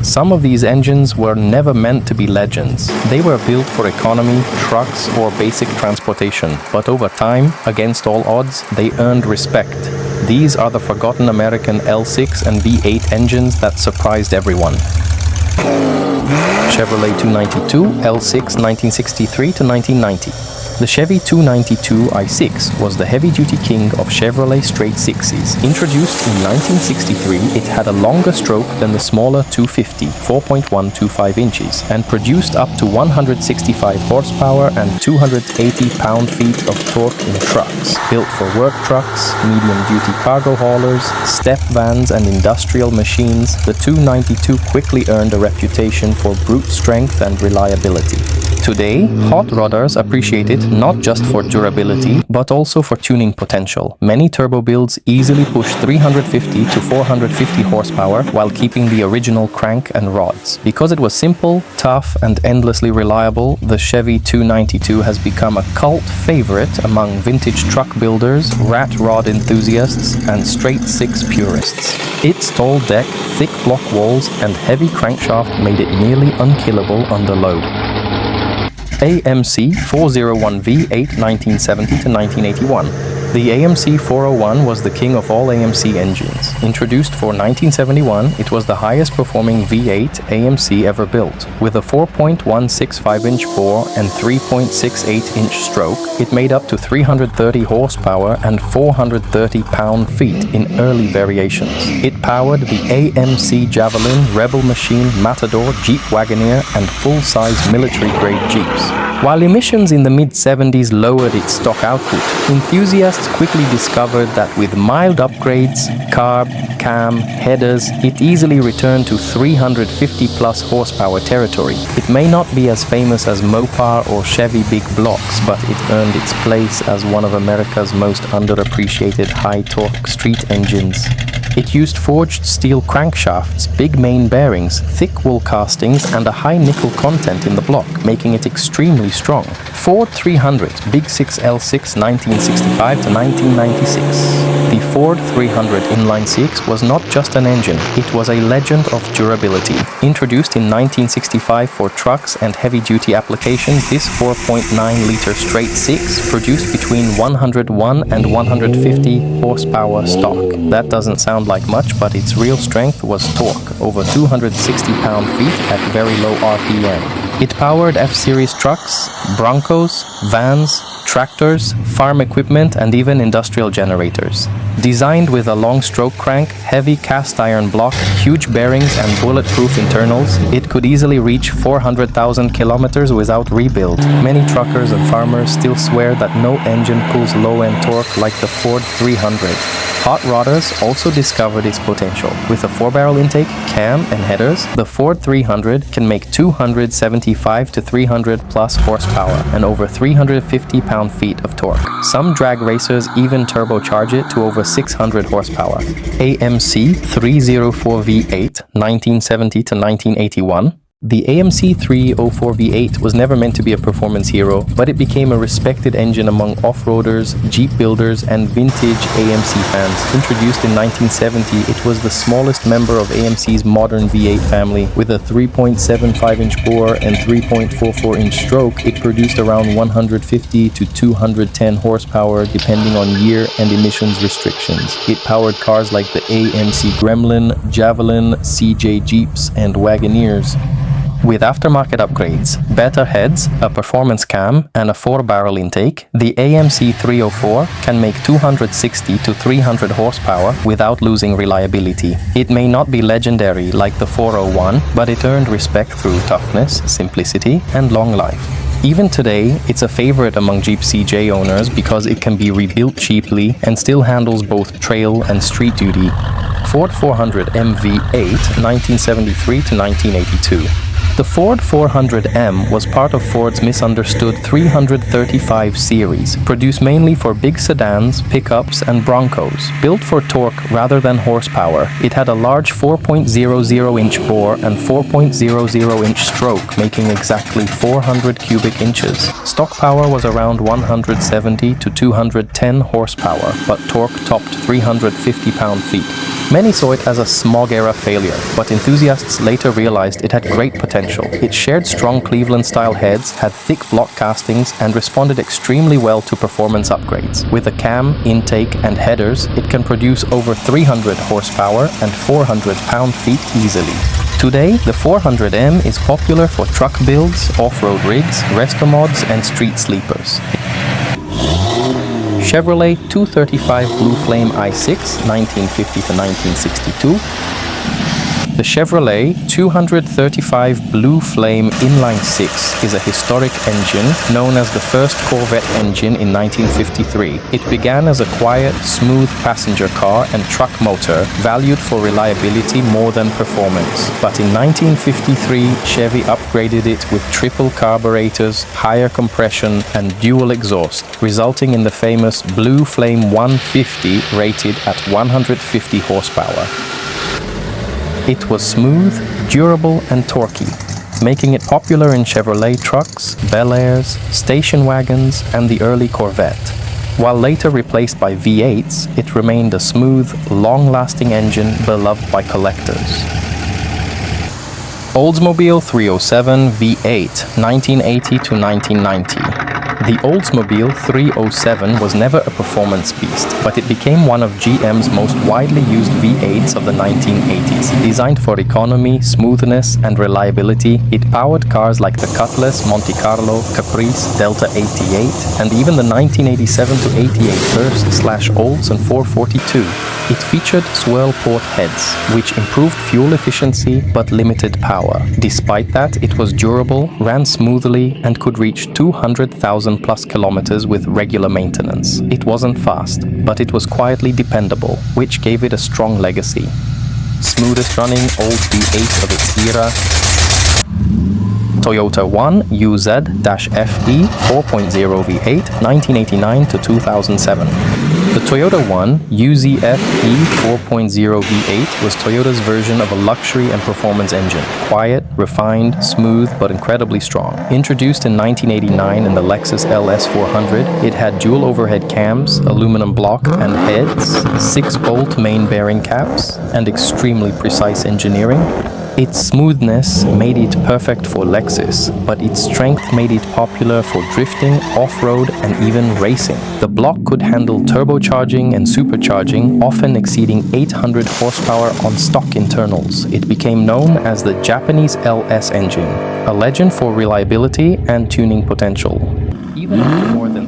Some of these engines were never meant to be legends. They were built for economy, trucks, or basic transportation, but over time, against all odds, they earned respect. These are the forgotten American L6 and V8 engines that surprised everyone. Chevrolet 292 L6 1963 to 1990. The Chevy 292 i6 was the heavy-duty king of Chevrolet straight sixes. Introduced in 1963, it had a longer stroke than the smaller 250, 4.125 inches, and produced up to 165 horsepower and 280 pound-feet of torque in trucks. Built for work trucks, medium-duty cargo haulers, step vans, and industrial machines, the 292 quickly earned a reputation for brute strength and reliability. Today, hot rodders appreciate it not just for durability, but also for tuning potential. Many turbo builds easily push 350 to 450 horsepower while keeping the original crank and rods. Because it was simple, tough, and endlessly reliable, the Chevy 292 has become a cult favorite among vintage truck builders, rat rod enthusiasts, and straight six purists. Its tall deck, thick block walls, and heavy crankshaft made it nearly unkillable under load. AMC 401 V8 1970 to 1981. The AMC 401 was the king of all AMC engines. Introduced for 1971, it was the highest performing V8 AMC ever built. With a 4.165-inch bore and 3.68-inch stroke, it made up to 330 horsepower and 430 pound-feet in early variations. It powered the AMC Javelin, Rebel Machine, Matador, Jeep Wagoneer, and full-size military-grade Jeeps. While emissions in the mid-70s lowered its stock output, enthusiasts quickly discovered that with mild upgrades, carb, cam, headers, it easily returned to 350-plus horsepower territory. It may not be as famous as Mopar or Chevy big blocks, but it earned its place as one of America's most underappreciated high-torque street engines. It used forged steel crankshafts, big main bearings, thick wool castings, and a high nickel content in the block, making it extremely strong. Ford 300 Big 6 L6 1965 to 1996. The Ford 300 Inline-6 was not just an engine, it was a legend of durability. Introduced in 1965 for trucks and heavy-duty applications, this 4.9-liter straight six produced between 101 and 150 horsepower stock. That doesn't sound like much, but its real strength was torque, over 260 pound-feet at very low RPM. It powered F-Series trucks, Broncos, vans, tractors, farm equipment, and even industrial generators. Designed with a long stroke crank, heavy cast iron block, huge bearings, and bulletproof internals, it could easily reach 400,000 kilometers without rebuild. Many truckers and farmers still swear that no engine pulls low-end torque like the Ford 300. Hot rodders also discovered its potential. With a 4-barrel intake, cam, and headers, the Ford 300 can make 275 to 300 plus horsepower and over 350 pound-feet of torque. Some drag racers even turbocharge it to over 600 horsepower. AMC 304 V8 1970 to 1981. The AMC 304 V8 was never meant to be a performance hero, but it became a respected engine among off-roaders, Jeep builders, and vintage AMC fans. Introduced in 1970, it was the smallest member of AMC's modern V8 family. With a 3.75-inch bore and 3.44-inch stroke, it produced around 150 to 210 horsepower depending on year and emissions restrictions. It powered cars like the AMC Gremlin, Javelin, CJ Jeeps, and Wagoneers. With aftermarket upgrades, better heads, a performance cam, and a 4-barrel intake, the AMC 304 can make 260 to 300 horsepower without losing reliability. It may not be legendary like the 401, but it earned respect through toughness, simplicity, and long life. Even today, it's a favorite among Jeep CJ owners because it can be rebuilt cheaply and still handles both trail and street duty. Ford 400 MV8 1973 to 1982. The Ford 400M was part of Ford's misunderstood 335 series, produced mainly for big sedans, pickups, and Broncos. Built for torque rather than horsepower, it had a large 4.00-inch bore and 4.00-inch stroke, making exactly 400 cubic inches. Stock power was around 170 to 210 horsepower, but torque topped 350 pound-feet. Many saw it as a smog-era failure, but enthusiasts later realized it had great potential. It shared strong Cleveland-style heads, had thick block castings, and responded extremely well to performance upgrades. With a cam, intake, and headers, it can produce over 300 horsepower and 400 pound-feet easily. Today, the 400M is popular for truck builds, off-road rigs, resto mods, and street sleepers. Chevrolet 235 Blue Flame i6, 1950 to 1962. The Chevrolet 235 Blue Flame Inline-6 is a historic engine known as the first Corvette engine in 1953. It began as a quiet, smooth passenger car and truck motor, valued for reliability more than performance. But in 1953, Chevy upgraded it with triple carburetors, higher compression, and dual exhaust, resulting in the famous Blue Flame 150 rated at 150 horsepower. It was smooth, durable, and torquey, making it popular in Chevrolet trucks, Bel Airs, station wagons, and the early Corvette. While later replaced by V8s, it remained a smooth, long-lasting engine beloved by collectors. Oldsmobile 307 V8, 1980 to 1990. The Oldsmobile 307 was never a performance beast, but it became one of GM's most widely used V8s of the 1980s. Designed for economy, smoothness, and reliability, it powered cars like the Cutlass, Monte Carlo, Caprice, Delta 88, and even the 1987 to 88 Hurst/Olds and 442. It featured swirl port heads, which improved fuel efficiency but limited power. Despite that, it was durable, ran smoothly, and could reach 200,000 plus kilometers with regular maintenance. It wasn't fast, but it was quietly dependable, which gave it a strong legacy. Smoothest running old V8 of its era. Toyota 1 UZ-FE 4.0 V8, 1989 to 2007. The Toyota 1 UZ-FE 4.0 V8 was Toyota's version of a luxury and performance engine. Quiet, refined, smooth, but incredibly strong. Introduced in 1989 in the Lexus LS 400, it had dual overhead cams, aluminum block and heads, 6-bolt main bearing caps, and extremely precise engineering. Its smoothness made it perfect for Lexus, but its strength made it popular for drifting, off-road, and even racing. The block could handle turbocharging and supercharging, often exceeding 800 horsepower on stock internals. It became known as the Japanese LS engine, a legend for reliability and tuning potential. Even after more than